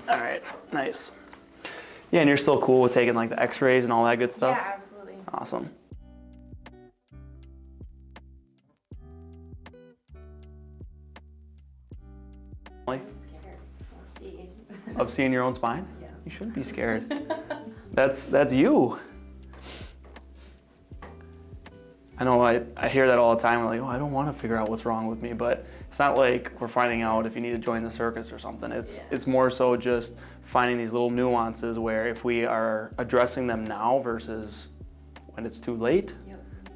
All right, nice. Yeah, and you're still cool with taking like the x-rays and all that good stuff? Yeah, absolutely. Awesome. I'm scared. I'll see. Of seeing your own spine? Yeah. You shouldn't be scared. That's you. I know I hear that all the time. I'm like, oh, I don't want to figure out what's wrong with me, but it's not like we're finding out if you need to join the circus or something. It's more so just finding these little nuances where if we are addressing them now versus when it's too late,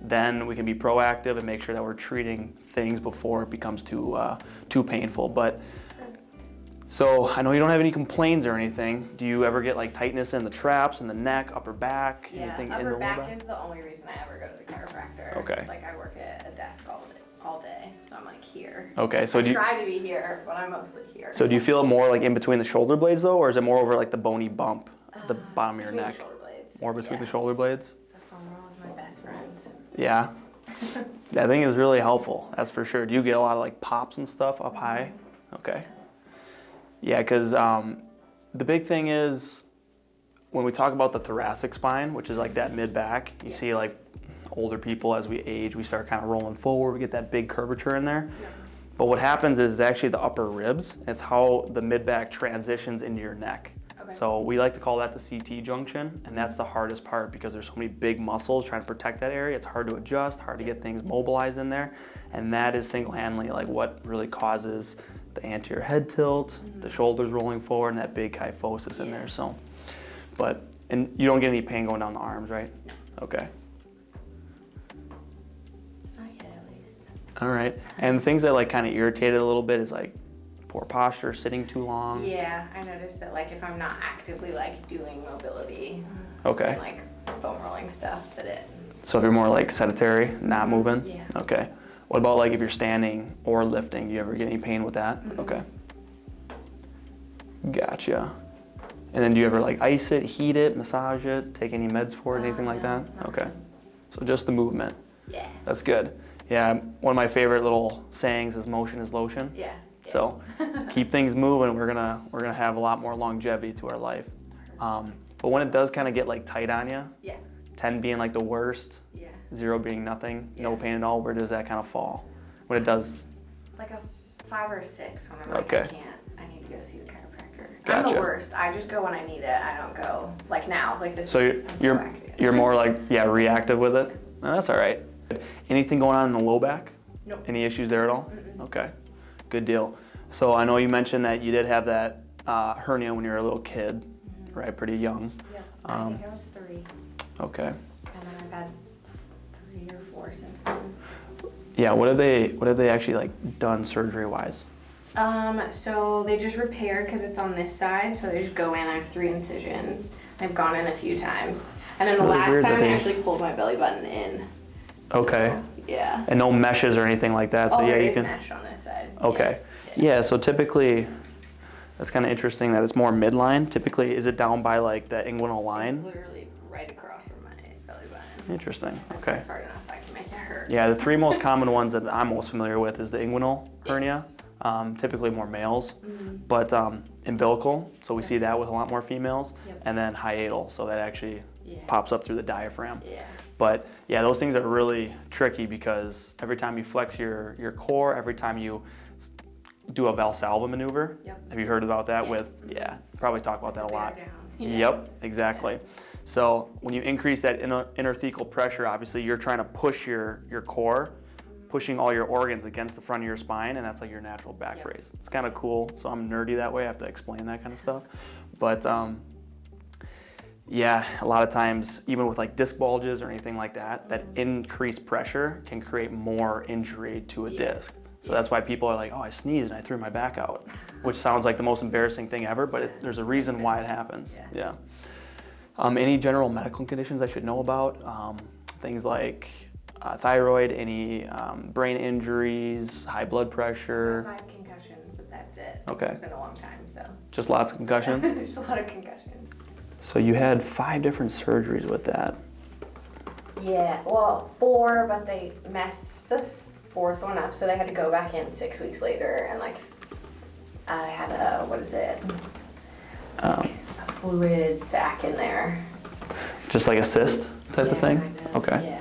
then we can be proactive and make sure that we're treating things before it becomes too painful. But so I know you don't have any complaints or anything. Do you ever get like tightness in the traps, in the neck, upper back? Yeah, anything upper in the lower back back is the only reason I ever go to the chiropractor. Okay. Like I work at a desk all day, so I'm like here. Okay, so I try to be here, but I'm mostly here. So do you feel it more like in between the shoulder blades though, or is it more over like the bony bump at the bottom of your neck? The shoulder blades. More between the shoulder blades? The foam roll is my best friend. Yeah. That thing is really helpful, that's for sure. Do you get a lot of like pops and stuff up high? Okay. Yeah, because the big thing is when we talk about the thoracic spine, which is like that mid-back, you see like older people as we age, we start kind of rolling forward, we get that big curvature in there. But what happens is actually the upper ribs. It's how the mid-back transitions into your neck. Okay. So we like to call that the CT junction, and that's the hardest part because there's so many big muscles trying to protect that area. It's hard to adjust, hard to get things mobilized in there, and that is single-handedly like what really causes the anterior head tilt, the shoulders rolling forward, and that big kyphosis in there. So, and you don't get any pain going down the arms, right? No. Okay. Not yet, at least. All right. And things that like kind of irritate it a little bit is like poor posture, sitting too long. Yeah, I noticed that like if I'm not actively like doing mobility, okay, and, like foam rolling stuff, that it. So if you're more like sedentary, not moving. Yeah. Okay. What about like if you're standing or lifting? Do you ever get any pain with that? Okay. Gotcha. And then do you ever like ice it, heat it, massage it, take any meds for it, anything like that? Okay. So just the movement. Yeah. That's good. Yeah, one of my favorite little sayings is motion is lotion. Yeah. So keep things moving. We're gonna have a lot more longevity to our life. But when it does kind of get like tight on you, 10 being like the worst, 0 being nothing, no pain at all, where does that kind of fall? When it does? Like a 5 or 6 when I'm like, I need to go see the chiropractor. Gotcha. I'm the worst. I just go when I need it. I don't go like now, like this. So you're more like, reactive with it? No, that's all right. Anything going on in the low back? Nope. Any issues there at all? Okay, good deal. So I know you mentioned that you did have that hernia when you were a little kid, right? Pretty young. Yeah, I think I was 3. Okay. And then I've had 3 or 4 since then. Yeah, what have they actually like done surgery wise? So they just repaired because it's on this side, so they just go in. I have 3 incisions. I've gone in a few times, and then the last time I actually pulled my belly button in. Okay. So, yeah. And no meshes or anything like that. So there you is can. mesh on this side. Okay. Yeah. So typically, that's kind of interesting that it's more midline. Typically, is it down by like the inguinal line? It's literally right across from my belly button. Interesting. Okay. It's hard enough I can make it hurt. Yeah, the 3 most common ones that I'm most familiar with is the inguinal hernia, typically more males, but umbilical, so we see that with a lot more females, and then hiatal, so that actually pops up through the diaphragm. Yeah. But yeah, those things are really tricky because every time you flex your core, every time you do a Valsalva maneuver, have you heard about that probably talk about that a lot. Yep, exactly. So when you increase that interthecal pressure, obviously you're trying to push your core, pushing all your organs against the front of your spine, and that's like your natural back brace. It's kind of cool. So I'm nerdy that way. I have to explain that kind of stuff. But yeah, a lot of times, even with like disc bulges or anything like that, that increased pressure can create more injury to a disc. So that's why people are like, oh, I sneezed and I threw my back out, which sounds like the most embarrassing thing ever, but there's a reason why it happens. Yeah. Any general medical conditions I should know about? Things like thyroid, any brain injuries, high blood pressure? 5 concussions, but that's it. Okay. It's been a long time, so. Just lots of concussions? Just a lot of concussions. So you had 5 different surgeries with that? Yeah, well, 4, but they messed the 4th one up, so they had to go back in 6 weeks later, and like, I had a, a fluid sac in there. Just like a cyst type of thing? Kind of, Okay. Yeah.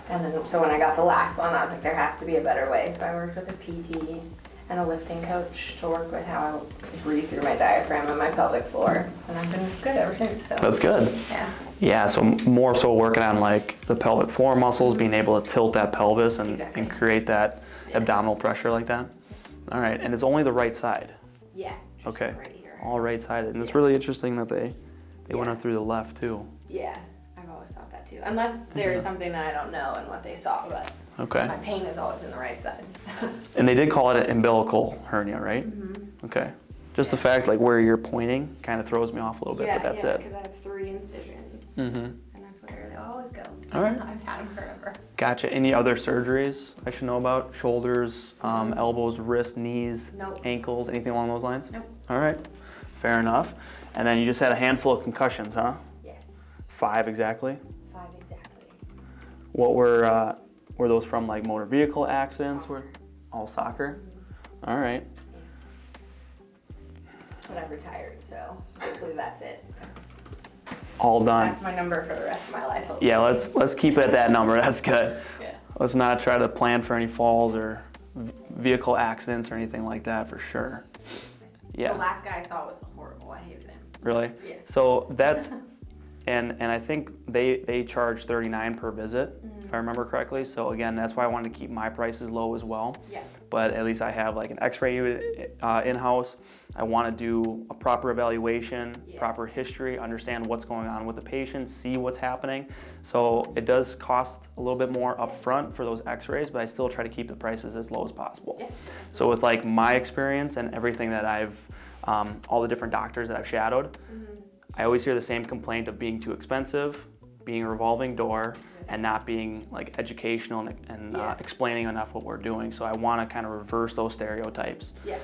And then, so when I got the last one, I was like, there has to be a better way. So I worked with a PT and a lifting coach to work with how I breathe through my diaphragm and my pelvic floor. And I've been good ever since, so. That's good. Yeah. Yeah, so more so working on like the pelvic floor muscles, being able to tilt that pelvis and, Exactly. and create that abdominal pressure like that. All right, and it's only the right side. Yeah. Just Okay. Right here. All right sided. And it's really interesting that they went up through the left too. Yeah. I've always thought that too. Unless there's something that I don't know in what they saw, but Okay. my pain is always in the right side. And they did call it an umbilical hernia, right? Mm-hmm. Okay. Just the fact like where you're pointing kind of throws me off a little bit, but that's it. because I have 3 incisions. Mm-hmm. And that's where they always go. All right. I've had them forever. Gotcha. Any other surgeries I should know about? Shoulders, elbows, wrists, knees, Nope. ankles, anything along those lines? Nope. All right. Fair enough. And then you just had a handful of concussions, huh? Yes. 5 exactly? 5 exactly. What were those from, like motor vehicle accidents? Soccer. All soccer? All right. But I've retired, so hopefully that's it. All done. That's my number for the rest of my life. Hopefully. Yeah, let's keep it at that number. That's good. Yeah. Let's not try to plan for any falls or vehicle accidents or anything like that for sure. Yeah. The last guy I saw was horrible. I hated him. Really? Yeah. So that's, and I think they charge $39 per visit, if I remember correctly. So again, that's why I wanted to keep my prices low as well. Yeah. But at least I have like an x-ray unit in-house. I want to do a proper evaluation, proper history, understand what's going on with the patient, see what's happening. So it does cost a little bit more upfront for those x-rays, but I still try to keep the prices as low as possible. Yeah. So with like my experience and everything that I've, all the different doctors that I've shadowed, I always hear the same complaint of being too expensive, being a revolving door, and not being like educational and explaining enough what we're doing. So I want to kind of reverse those stereotypes. Yeah.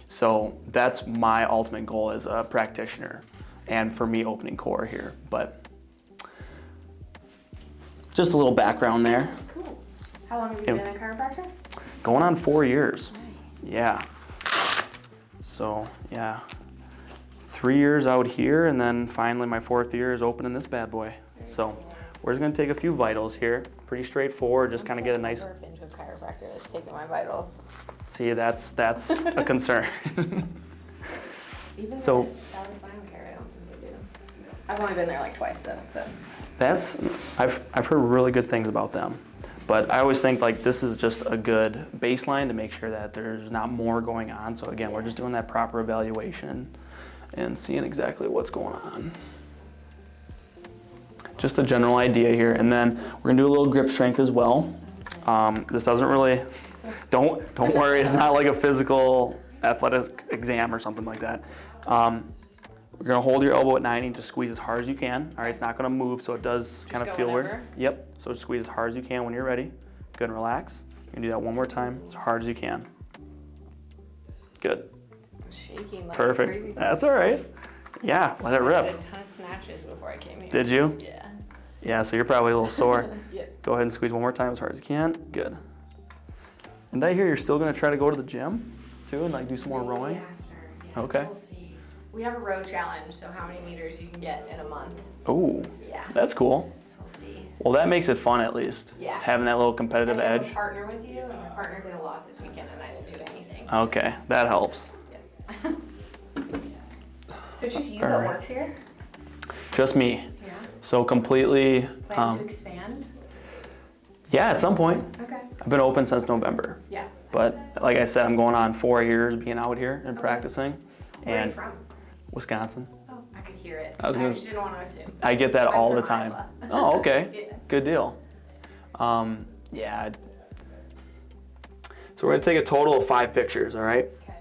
So that's my ultimate goal as a practitioner, and for me opening core here. But just a little background there. Cool. How long have you been a chiropractor? Going on 4 years. Nice. Yeah. So yeah, 3 years out here, and then finally my 4th year is opening this bad boy. So we're just gonna take a few vitals here. Pretty straightforward. Just kind of get a nice. I've never been to a chiropractor that's taken my vitals. See, that's a concern. Even So- that was fine care. I don't think they do. I've only been there like twice though, so. I've heard really good things about them, but I always think like this is just a good baseline to make sure that there's not more going on. So again, we're just doing that proper evaluation and seeing exactly what's going on. Just a general idea here, and then we're gonna do a little grip strength as well. This doesn't really, don't worry, it's not like a physical athletic exam or something like that. We're gonna hold your elbow at 90 and just squeeze as hard as you can. All right, it's not gonna move, so it does kind of go feel whenever? weird. Yep, so just squeeze as hard as you can when you're ready. Good, and relax. You're gonna do that one more time, as hard as you can. Good, I'm shaking like perfect. crazy. That's all right. Yeah, let it I rip. did a ton of snatches before I came here. Did you? Yeah. Yeah, so you're probably a little sore. Yeah. Go ahead and squeeze one more time as hard as you can. Good. And I hear you're still gonna try to go to the gym too and like do some more rowing? Yeah, Okay. We'll see. We have a row challenge, so how many meters you can get in a month. Oh, Yeah. that's cool. So we'll see. Well, that makes it fun at least. Yeah. Having that little competitive I have edge. a partner with you, and my partner did a lot this weekend, and I didn't do anything. Okay, that helps. Yeah. So it's just you All that right. works here? Just me. Yeah. So completely, Plans to expand? yeah, at some point. Okay. I've been open since November. Yeah. But like I said, I'm going on 4 years being out here and practicing. Where are you And from? Wisconsin. Oh, I could hear it. I was gonna- just didn't want to assume. I get that I'm all the from time. Iowa. Oh, okay. Yeah. Good deal. Yeah. So we're gonna take a total of 5 pictures, all right? Okay.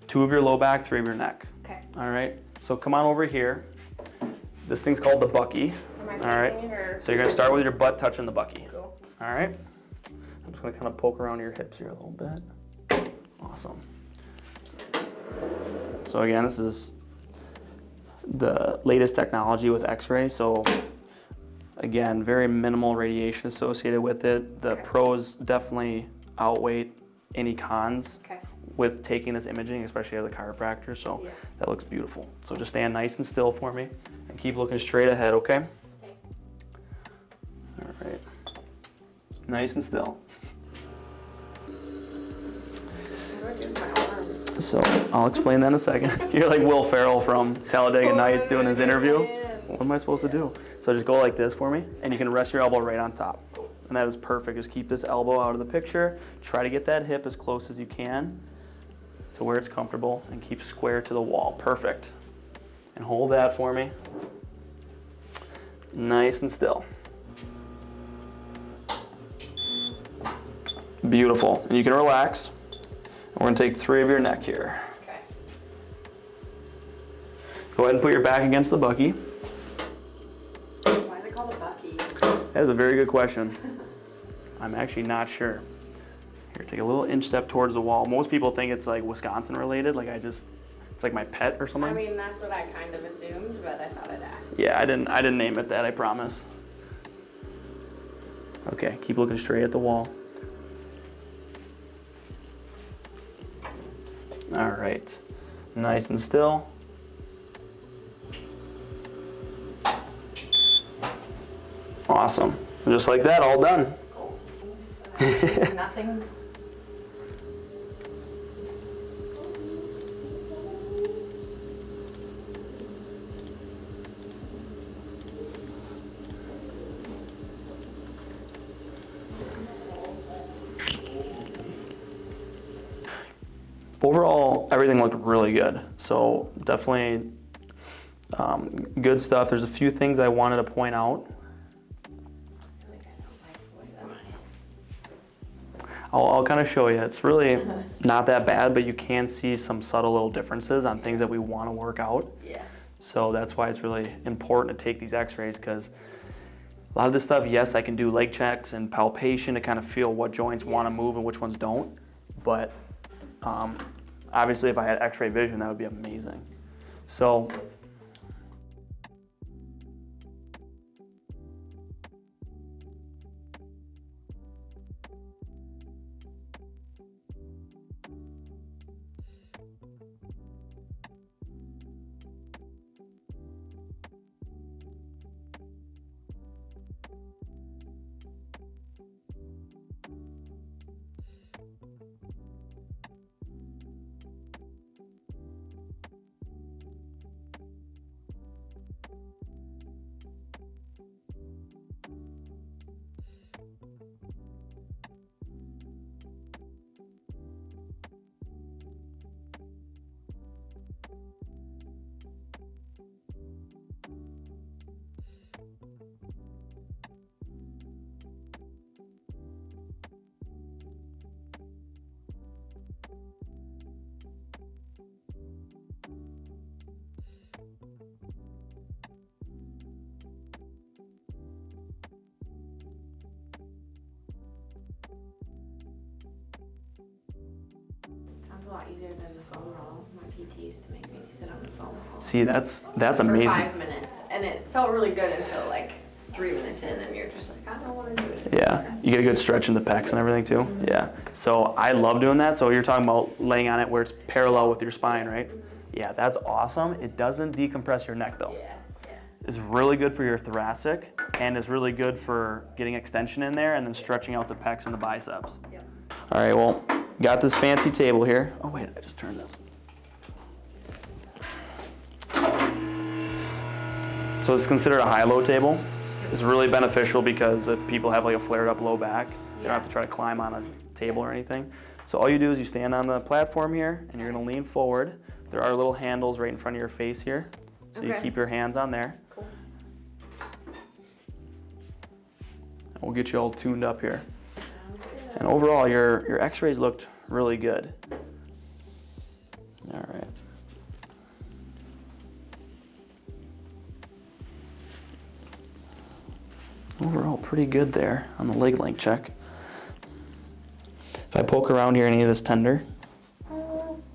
2 of your low back, 3 of your neck. Okay. All right. So come on over here. This thing's called the bucky. Am I All right. facing it or? So you're gonna start with your butt touching the bucky. Cool. All right. I'm just gonna kind of poke around your hips here a little bit. Awesome. So again, this is the latest technology with X-ray. So again, very minimal radiation associated with it. The Okay. pros definitely outweigh any cons Okay. with taking this imaging, especially as a chiropractor, so that looks beautiful. So just stand nice and still for me and keep looking straight ahead, okay? All right. Nice and still. So I'll explain that in a second. You're like Will Ferrell from Talladega Nights doing his interview. What am I supposed to do? So just go like this for me, and you can rest your elbow right on top. And that is perfect. Just keep this elbow out of the picture. Try to get that hip as close as you can to where it's comfortable, and keep square to the wall. Perfect. And hold that for me. Nice and still. Beautiful. And you can relax. We're going to take 3 of your neck here. Okay. Go ahead and put your back against the bucky. Why is it called a bucky? That is a very good question. I'm actually not sure. Here, take a little inch step towards the wall. Most people think it's like Wisconsin related, like it's like my pet or something. I mean, that's what I kind of assumed, but I thought I'd ask. Yeah, I didn't name it that, I promise. Okay, keep looking straight at the wall. All right, nice and still. Awesome. Just like that, all done. Nothing. Overall, everything looked really good. So definitely good stuff. There's a few things I wanted to point out. I'll kind of show you. It's really not that bad, but you can see some subtle little differences on things that we want to work out. Yeah. So that's why it's really important to take these x-rays, because a lot of this stuff, yes, I can do leg checks and palpation to kind of feel what joints want to move and which ones don't. But obviously, if I had x-ray vision, that would be amazing. So Sounds a lot easier than the foam roll. My PT used to make me sit on the foam roll. see, that's For amazing. 5 minutes, and it felt really good until like 3 minutes in, and you're just like, I don't want to do it. Yeah, you get a good stretch in the pecs and everything too. Yeah, so I love doing that. So you're talking about laying on it where it's parallel with your spine, right? Yeah, that's awesome. It doesn't decompress your neck though. Yeah. It's really good for your thoracic, and it's really good for getting extension in there and then stretching out the pecs and the biceps. Yep. All right, well, got this fancy table here. Oh wait, I just turned this. So it's considered a high-low table. It's really beneficial because if people have like a flared up low back, you don't have to try to climb on a table or anything. So all you do is you stand on the platform here, and you're gonna lean forward. There are little handles right in front of your face here. So you keep your hands on there. Cool. And we'll get you all tuned up here. And overall, your x-rays looked really good. All right. Overall, pretty good there on the leg length check. If I poke around here, any of this tender?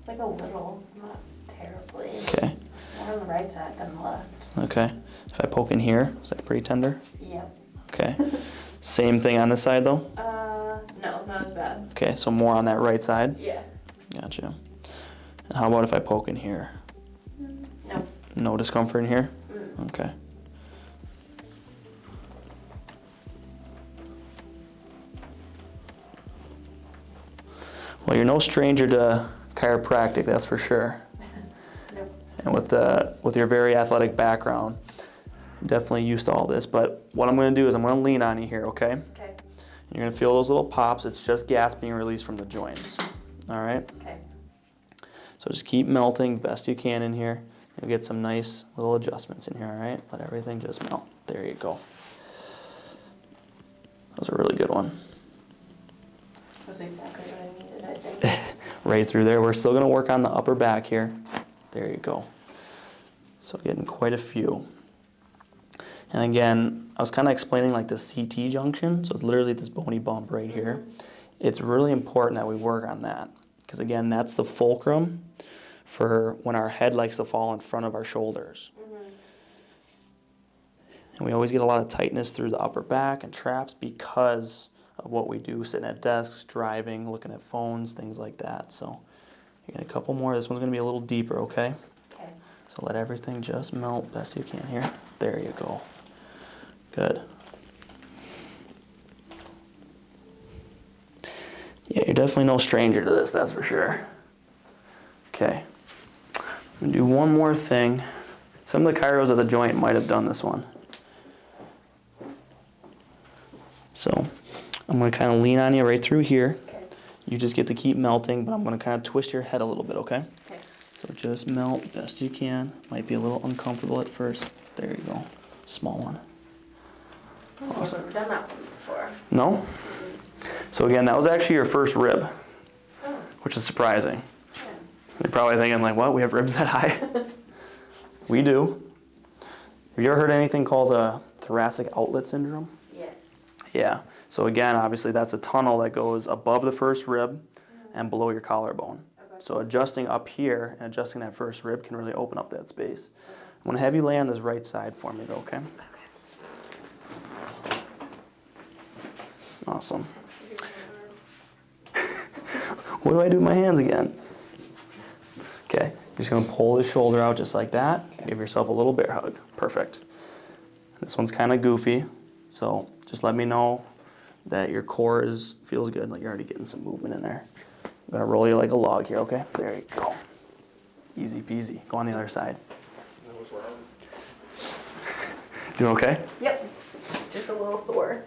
Like a little, not terribly. Okay. More on the right side than the left. Okay. If I poke in here, is that pretty tender? Yep. Okay. Same thing on this side though? No, not as bad. Okay, so more on that right side? Yeah. Gotcha. And how about if I poke in here? No. No discomfort in here? Okay. Well, you're no stranger to chiropractic, that's for sure. Nope. And with your very athletic background, I'm definitely used to all this. But what I'm going to do is I'm going to lean on you here, okay? Okay. You're going to feel those little pops. It's just gas being released from the joints. All right? Okay. So just keep melting best you can in here. You'll get some nice little adjustments in here, all right? Let everything just melt. There you go. That was a really good one. That was exactly what I needed, I think. Right through there. We're still going to work on the upper back here. There you go. So getting quite a few. And again, I was kind of explaining like the CT junction. So it's literally this bony bump right here. It's really important that we work on that. Because again, that's the fulcrum for when our head likes to fall in front of our shoulders. And we always get a lot of tightness through the upper back and traps because of what we do, sitting at desks, driving, looking at phones, things like that. So you get a couple more. This one's going to be a little deeper, okay? Okay. So let everything just melt best you can here. There you go. Good. Yeah, you're definitely no stranger to this, that's for sure. Okay. I'm going to do one more thing. Some of the chiros of the joint might have done this one. So I'm going to kind of lean on you right through here. Okay. You just get to keep melting, but I'm going to kind of twist your head a little bit, okay? Okay. So just melt best you can. Might be a little uncomfortable at first. There you go. Small one. I've never done that one before. No? So again, that was actually your first rib, Oh. which is surprising. Yeah. You're probably thinking like, what? We have ribs that high? We do. Have you ever heard anything called a thoracic outlet syndrome? Yes. Yeah. So again, obviously that's a tunnel that goes above the first rib and below your collarbone. Okay. So adjusting up here and adjusting that first rib can really open up that space. I'm going to have you lay on this right side for me though, okay? Awesome. What do I do with my hands again? Okay, you're just gonna pull the shoulder out just like that. Okay. Give yourself a little bear hug. Perfect. This one's kind of goofy, so just let me know that your core feels good, like you're already getting some movement in there. I'm gonna roll you like a log here, okay? There you go. Easy peasy. Go on the other side. Doing okay? Yep. Just a little sore.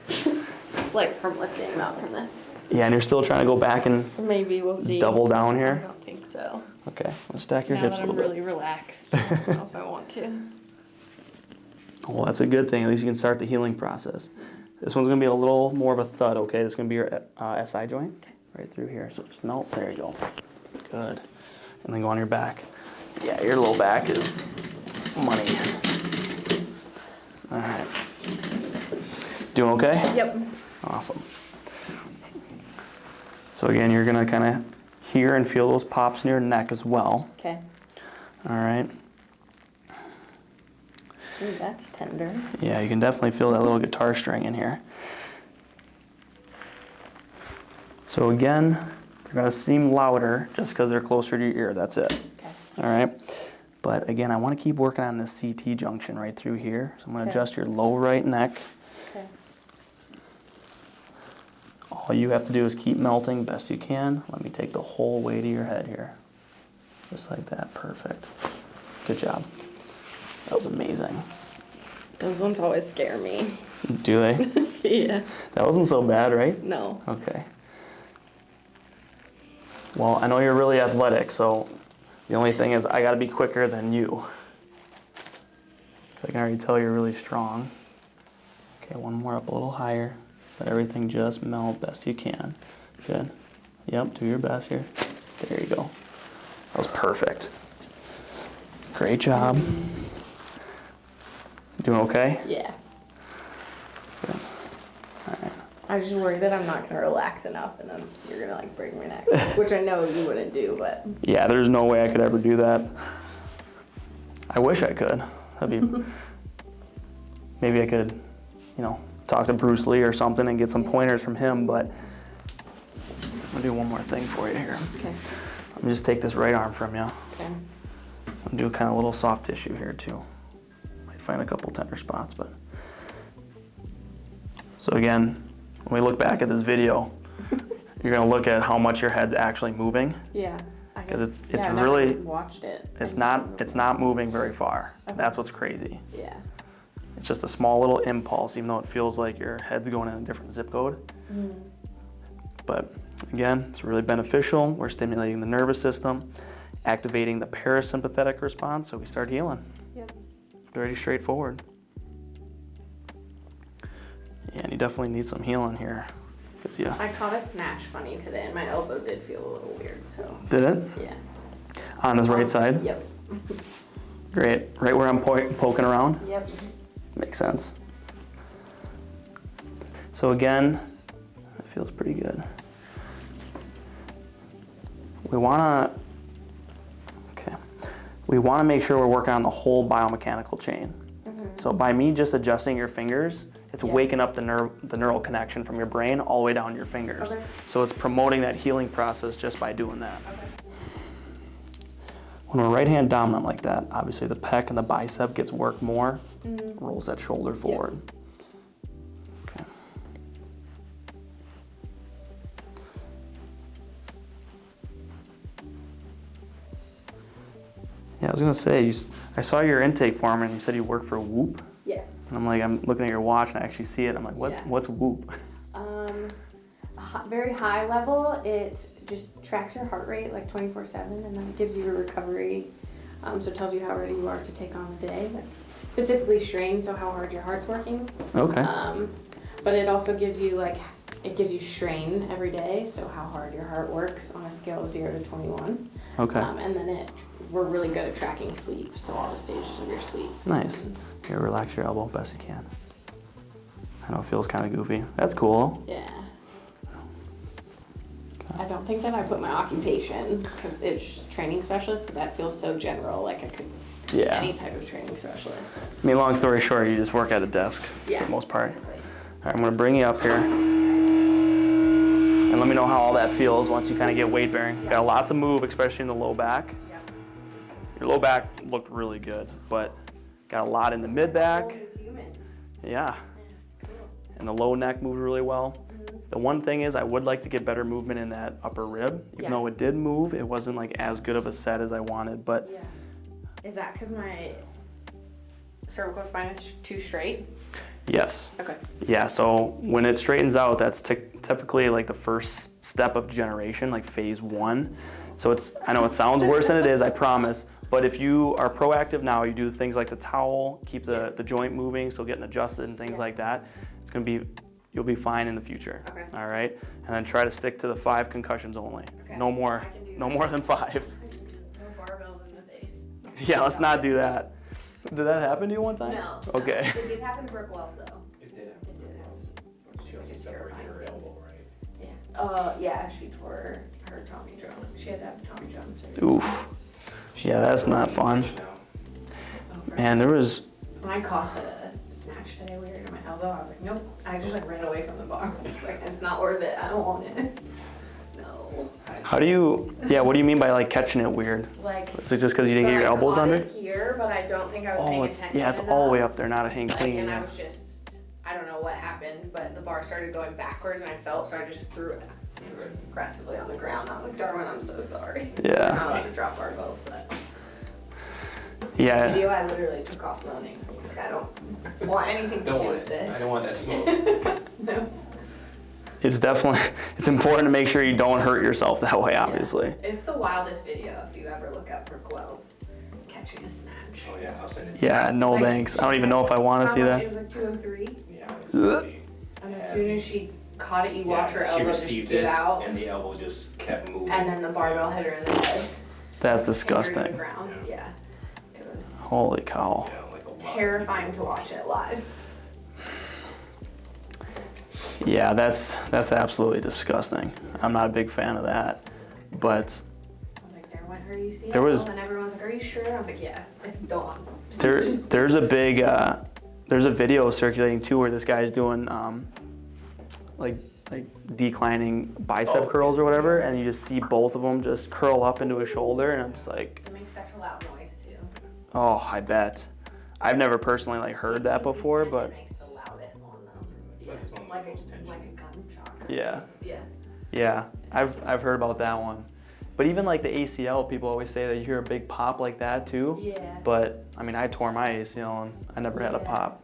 Like from lifting, not from this. Yeah, and you're still trying to go back and Maybe we'll see. double down I here? don't think so. Okay, let's stack your Now hips that a I'm little really bit. relaxed. I don't know if I want to. Well, that's a good thing. At least you can start the healing process. This one's going to be a little more of a thud, okay? This is going to be your SI joint right through here. So just melt. There you go. Good. And then go on your back. Yeah, your low back is money. All right. Doing okay? Yep. Awesome. So again, you're going to kind of hear and feel those pops in your neck as well. Okay. All right. Ooh, that's tender. Yeah, you can definitely feel that little guitar string in here. So again, they're going to seem louder just because they're closer to your ear. That's it. Okay. All right. But again, I want to keep working on this CT junction right through here. So I'm going to Okay. adjust your low right neck. Okay. All you have to do is keep melting best you can. Let me take the whole weight of your head here. Just like that. Perfect. Good job. That was amazing. Those ones always scare me. Do they? Yeah. That wasn't so bad, right? No. Okay. Well, I know you're really athletic, so the only thing is I got to be quicker than you. I can already tell you're really strong. Okay, one more up a little higher. Let everything just melt best you can. Good. Yep, do your best here. There you go. That was perfect. Great job. Doing okay? Yeah. Good. All right. I just worry that I'm not gonna relax enough, and then you're gonna like break my neck, which I know you wouldn't do, but. Yeah, there's no way I could ever do that. I wish I could. That'd be. Maybe I could, talk to Bruce Lee or something and get some pointers from him, but I'm gonna do one more thing for you here. Okay. Let me just take this right arm from you. Okay. I'll do kind of a little soft tissue here too. Might find a couple tender spots, but. So again, when we look back at this video, you're gonna look at how much your head's actually moving. Yeah. Because it's I really never watched it. it's not moving very far. Okay. That's what's crazy. Yeah. It's just a small little impulse, even though it feels like your head's going in a different zip code. Mm. But again, it's really beneficial. We're stimulating the nervous system, activating the parasympathetic response, so we start healing. Yep. Very straightforward. Yeah, and you definitely need some healing here. Yeah. I caught a snatch funny today, and my elbow did feel a little weird. So. Did it? Yeah. On this right side? Yep. Great. Right where I'm poking around? Yep. Makes sense. So again, it feels pretty good. We want to make sure we're working on the whole biomechanical chain. Mm-hmm. So by me just adjusting your fingers, it's waking up the neural connection from your brain all the way down to your fingers. Okay. So it's promoting that healing process just by doing that. Okay. When we're right hand dominant like that, obviously the pec and the bicep gets worked more, rolls that shoulder forward. Yep. Okay. Yeah, I was gonna say, I saw your intake form and you said you work for Whoop. Yeah. And I'm looking at your watch and I actually see it. I'm like, what's Whoop? Very high level. It just tracks your heart rate like 24/7, and then it gives you a recovery. So it tells you how ready you are to take on the day. Like specifically strain, so how hard your heart's working. Okay. But it also gives you strain every day, so how hard your heart works on a scale of 0 to 21. Okay. And then we're really good at tracking sleep, so all the stages of your sleep. Nice. Here, relax your elbow best you can. I know it feels kind of goofy. That's cool. Yeah. Okay. I don't think that I put my occupation, because it's training specialist, but that feels so general, like I could be any type of training specialist. I mean, long story short, you just work at a desk for the most part. Exactly. All right, I'm going to bring you up here. And let me know how all that feels once you kind of get weight bearing. Got lots of move, especially in the low back. Yep. Your low back looked really good, but got a lot in the mid back. Yeah. And the low neck moved really well. The one thing is I would like to get better movement in that upper rib. Even though it did move, it wasn't like as good of a set as I wanted, but. Yeah. Is that because my cervical spine is too straight? Yes. Okay. Yeah, so when it straightens out, that's typically like the first step of degeneration, like phase 1. So I know it sounds worse than it is, I promise, but if you are proactive now, you do things like the towel, keep the joint moving, so getting adjusted and things like that, you'll be fine in the future. Okay. All right? And then try to stick to the 5 concussions only. Okay. No more than 5. No barbells in the face. Yeah, let's not do that. Did that happen to you one time? No. Okay. No. It did happen to Brooke Wells, though. It did happen to Brooke Wells. She also separated her elbow, right? Yeah. Yeah, she tore her Tommy drum. She had to have a Tommy drum surgery. Oof. Yeah, that's not fun. Man, there was... When I caught the snatch today weird on my elbow, I was like, nope. I just ran away from the bar. Like, it's not worth it. I don't want it. No. How do you... Yeah, what do you mean by like catching it weird? Like... Is it just because you didn't get your elbows under? I caught it here, but I don't think I was paying attention. Yeah, it's all the way up there, not a hang clean. And I was just... I don't know what happened, but the bar started going backwards and I felt, so I just threw it aggressively on the ground. I was like, Darwin, I'm so sorry. Yeah. I'm not allowed to drop barbells, but... Yeah. The video, I literally took off running. Like, I don't want anything to do with this. I don't want that smoke. No. It's important to make sure you don't hurt yourself that way, obviously. Yeah. It's the wildest video if you ever look up Brooke Wells catching a snatch. Oh yeah, I'll send it to you. Yeah, no thanks. I don't even know if I want to see that. It was like 203. Yeah. Really, and as soon as she caught it, you watch her elbow just give out. And the elbow just kept moving. And then the barbell hit her in the head. That's disgusting. Hit her to the ground. Yeah. It was holy cow. Yeah, like terrifying to watch it live. Yeah, that's absolutely disgusting. I'm not a big fan of that, but I was like, there went her UCL, and everyone's like, are you sure? I was like, yeah, it's gone. There's a big there's a video circulating too where this guy's doing like like declining bicep curls or whatever, and you just see both of them just curl up into his shoulder, and I'm just like, It makes such a loud noise too. oh, I bet. I've never personally like heard that before, It but makes the loudest one though. Yeah. That's one Like most tension. a gunshot. yeah, Yeah. yeah, I've heard about that one. But even like the ACL, people always say that you hear a big pop like that too. Yeah. But I mean, I tore my ACL and I never had a Yeah. pop.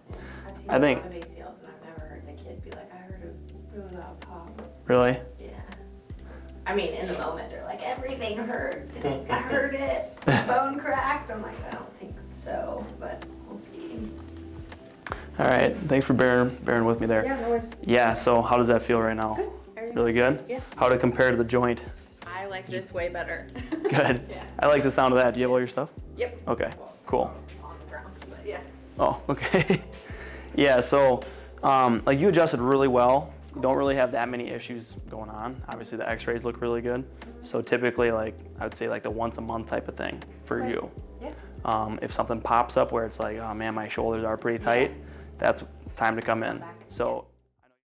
I've seen I think- a lot of ACLs and I've never heard the kid be like, I heard a really loud pop. Really? Yeah. I mean, in the moment, they're like, everything hurts. I heard it. Bone cracked. I'm like, I don't think so, but we'll see. All right. Thanks for bearing with me there. Yeah, no worries. Yeah. So how does that feel right now? Good. Everything Really else- good? Yeah. How to compare to the joint? I like this way better. Good. Yeah. I like the sound of that. Do you have all your stuff? Yep. Okay. Well, Cool. on the ground, but yeah. Oh, okay. Yeah, so like you adjusted really well. You don't really have that many issues going on. Obviously the x-rays look really good. So typically like, I would say like the once a month type of thing for Okay. you. Yeah. If something pops up where it's like, oh man, my shoulders are pretty tight, that's time to come in. back. So